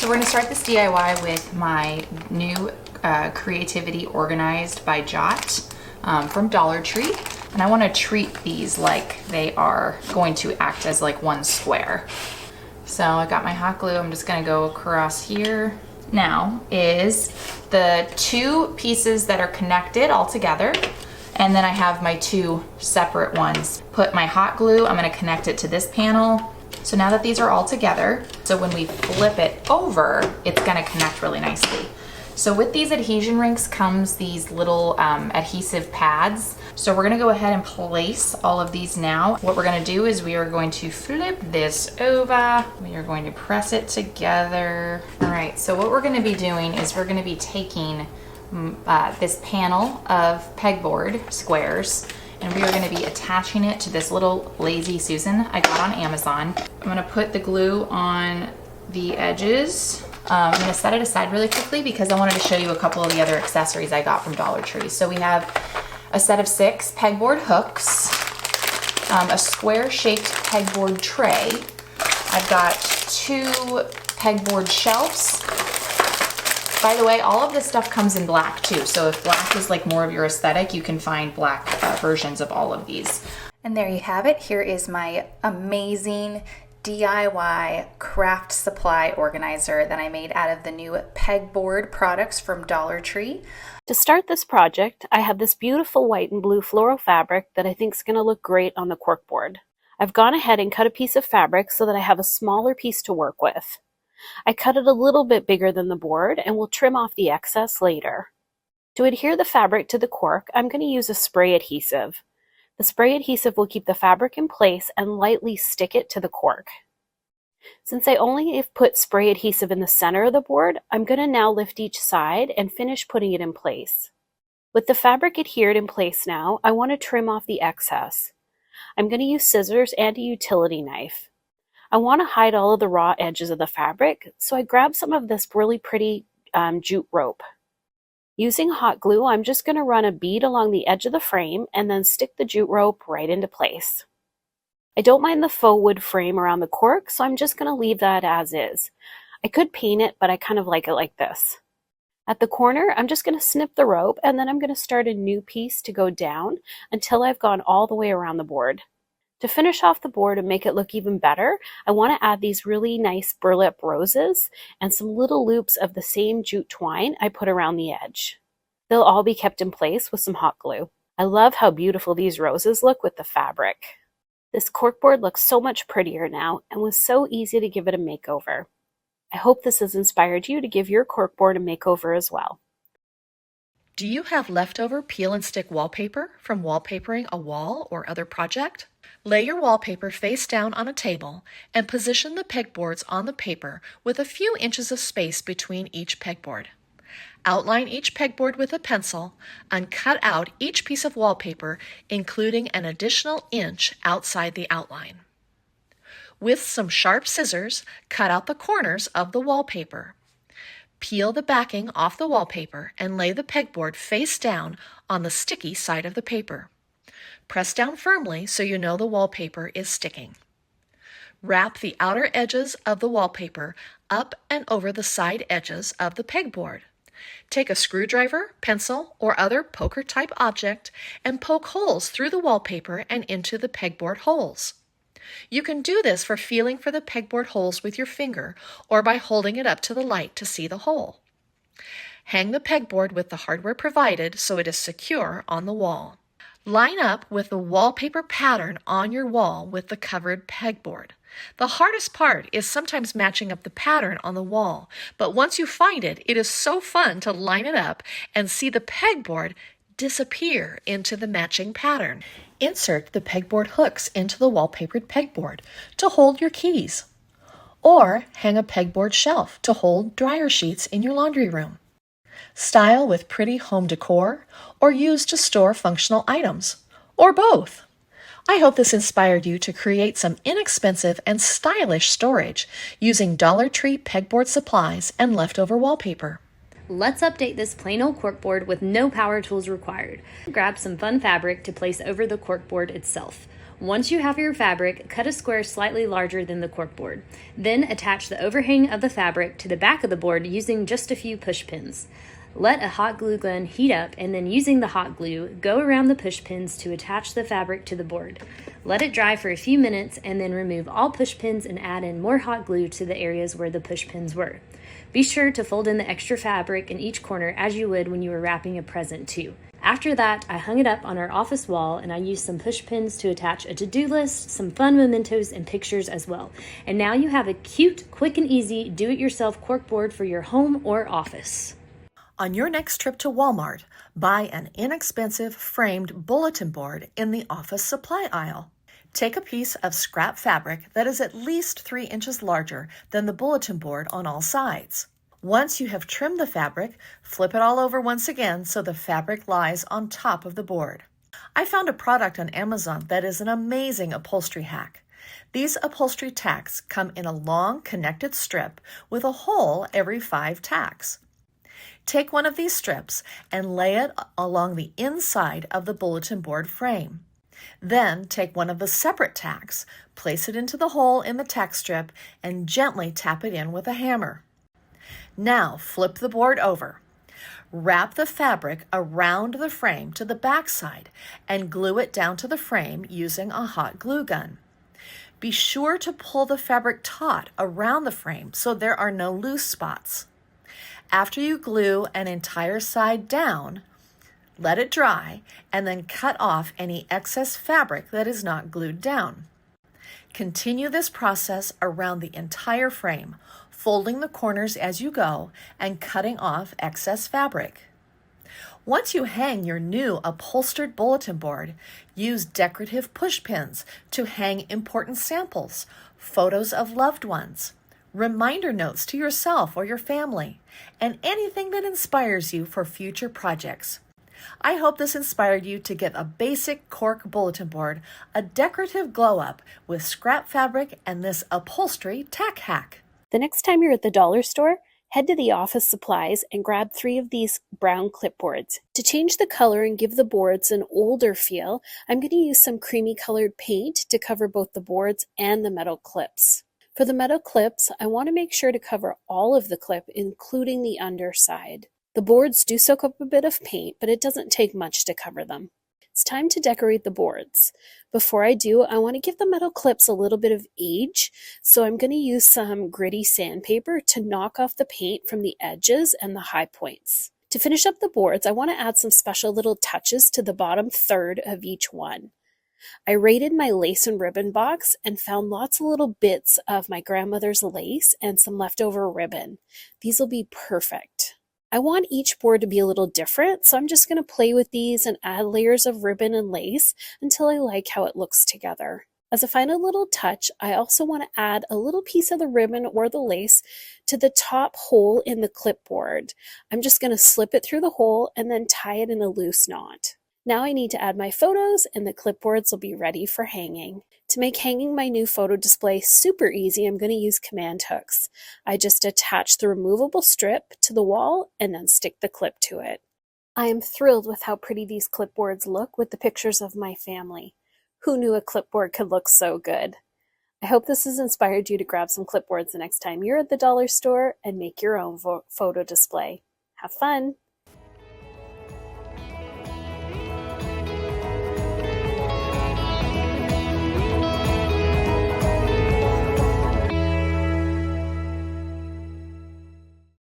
So we're gonna start this DIY with my new Creativity Organized by Jot from Dollar Tree. And I wanna treat these like they are going to act as like one square. So I got my hot glue, I'm just gonna go across here. Now is the two pieces that are connected all together. And then I have my two separate ones. Put my hot glue, I'm gonna connect it to this panel. So now that these are all together, so when we flip it over, it's gonna connect really nicely. So with these adhesion rings comes these little adhesive pads. So we're gonna go ahead and place all of these now. What we're gonna do is we are going to flip this over. We are going to press it together. All right, so what we're gonna be doing is we're gonna be taking this panel of pegboard squares, and we are going to be attaching it to this little Lazy Susan I got on Amazon. I'm going to put the glue on the edges. I'm going to set it aside really quickly because I wanted to show you a couple of the other accessories I got from Dollar Tree. So we have a set of 6 pegboard hooks, a square shaped pegboard tray. I've got 2 pegboard shelves. By the way, all of this stuff comes in black too. So if black is like more of your aesthetic, you can find black versions of all of these. And there you have it. Here is my amazing DIY craft supply organizer that I made out of the new Pegboard products from Dollar Tree. To start this project, I have this beautiful white and blue floral fabric that I think is going to look great on the corkboard. I've gone ahead and cut a piece of fabric so that I have a smaller piece to work with. I cut it a little bit bigger than the board and will trim off the excess later. To adhere the fabric to the cork, I'm going to use a spray adhesive. The spray adhesive will keep the fabric in place and lightly stick it to the cork. Since I only have put spray adhesive in the center of the board, I'm going to now lift each side and finish putting it in place. With the fabric adhered in place now, I want to trim off the excess. I'm going to use scissors and a utility knife. I want to hide all of the raw edges of the fabric, so I grabbed some of this really pretty jute rope. Using hot glue, I'm just going to run a bead along the edge of the frame and then stick the jute rope right into place. I don't mind the faux wood frame around the cork, so I'm just going to leave that as is. I could paint it, but I kind of like it like this. At the corner, I'm just going to snip the rope, and then I'm going to start a new piece to go down until I've gone all the way around the board. To finish off the board and make it look even better, I want to add these really nice burlap roses and some little loops of the same jute twine I put around the edge. They'll all be kept in place with some hot glue. I love how beautiful these roses look with the fabric. This corkboard looks so much prettier now and was so easy to give it a makeover. I hope this has inspired you to give your corkboard a makeover as well. Do you have leftover peel and stick wallpaper from wallpapering a wall or other project? Lay your wallpaper face down on a table and position the pegboards on the paper with a few inches of space between each pegboard. Outline each pegboard with a pencil and cut out each piece of wallpaper, including an additional inch outside the outline. With some sharp scissors, cut out the corners of the wallpaper. Peel the backing off the wallpaper and lay the pegboard face down on the sticky side of the paper. Press down firmly so you know the wallpaper is sticking. Wrap the outer edges of the wallpaper up and over the side edges of the pegboard. Take a screwdriver, pencil, or other poker-type object and poke holes through the wallpaper and into the pegboard holes. You can do this for feeling for the pegboard holes with your finger or by holding it up to the light to see the hole. Hang the pegboard with the hardware provided so it is secure on the wall. Line up with the wallpaper pattern on your wall with the covered pegboard. The hardest part is sometimes matching up the pattern on the wall, but once you find it, it is so fun to line it up and see the pegboard disappear into the matching pattern. Insert the pegboard hooks into the wallpapered pegboard to hold your keys, or hang a pegboard shelf to hold dryer sheets in your laundry room. Style with pretty home decor, or use to store functional items, or both. I hope this inspired you to create some inexpensive and stylish storage using Dollar Tree pegboard supplies and leftover wallpaper. Let's update this plain old corkboard with no power tools required. Grab some fun fabric to place over the corkboard itself. Once you have your fabric, cut a square slightly larger than the corkboard. Then attach the overhang of the fabric to the back of the board using just a few push pins. Let a hot glue gun heat up and then using the hot glue, go around the push pins to attach the fabric to the board. Let it dry for a few minutes and then remove all push pins and add in more hot glue to the areas where the push pins were. Be sure to fold in the extra fabric in each corner as you would when you were wrapping a present too. After that, I hung it up on our office wall and I used some push pins to attach a to-do list, some fun mementos, and pictures as well. And now you have a cute, quick and easy do-it-yourself corkboard for your home or office. On your next trip to Walmart, buy an inexpensive framed bulletin board in the office supply aisle. Take a piece of scrap fabric that is at least 3 inches larger than the bulletin board on all sides. Once you have trimmed the fabric, flip it all over once again so the fabric lies on top of the board. I found a product on Amazon that is an amazing upholstery hack. These upholstery tacks come in a long connected strip with a hole every 5 tacks. Take one of these strips and lay it along the inside of the bulletin board frame. Then take one of the separate tacks, place it into the hole in the tack strip, and gently tap it in with a hammer. Now flip the board over. Wrap the fabric around the frame to the back side and glue it down to the frame using a hot glue gun. Be sure to pull the fabric taut around the frame so there are no loose spots. After you glue an entire side down, let it dry and then cut off any excess fabric that is not glued down. Continue this process around the entire frame, folding the corners as you go and cutting off excess fabric. Once you hang your new upholstered bulletin board, use decorative push pins to hang important samples, photos of loved ones, reminder notes to yourself or your family, and anything that inspires you for future projects. I hope this inspired you to give a basic cork bulletin board a decorative glow-up with scrap fabric and this upholstery tack hack. The next time you're at the dollar store, head to the office supplies and grab 3 of these brown clipboards. To change the color and give the boards an older feel, I'm going to use some creamy colored paint to cover both the boards and the metal clips. For the metal clips, I want to make sure to cover all of the clip, including the underside. The boards do soak up a bit of paint, but it doesn't take much to cover them. It's time to decorate the boards. Before I do, I want to give the metal clips a little bit of age, so I'm going to use some gritty sandpaper to knock off the paint from the edges and the high points. To finish up the boards, I want to add some special little touches to the bottom third of each one. I raided my lace and ribbon box and found lots of little bits of my grandmother's lace and some leftover ribbon. These will be perfect. I want each board to be a little different, so I'm just going to play with these and add layers of ribbon and lace until I like how it looks together. As a final little touch, I also want to add a little piece of the ribbon or the lace to the top hole in the clipboard. I'm just going to slip it through the hole and then tie it in a loose knot. Now I need to add my photos and the clipboards will be ready for hanging. To make hanging my new photo display super easy, I'm going to use command hooks. I just attach the removable strip to the wall and then stick the clip to it. I am thrilled with how pretty these clipboards look with the pictures of my family. Who knew a clipboard could look so good? I hope this has inspired you to grab some clipboards the next time you're at the dollar store and make your own photo display. Have fun!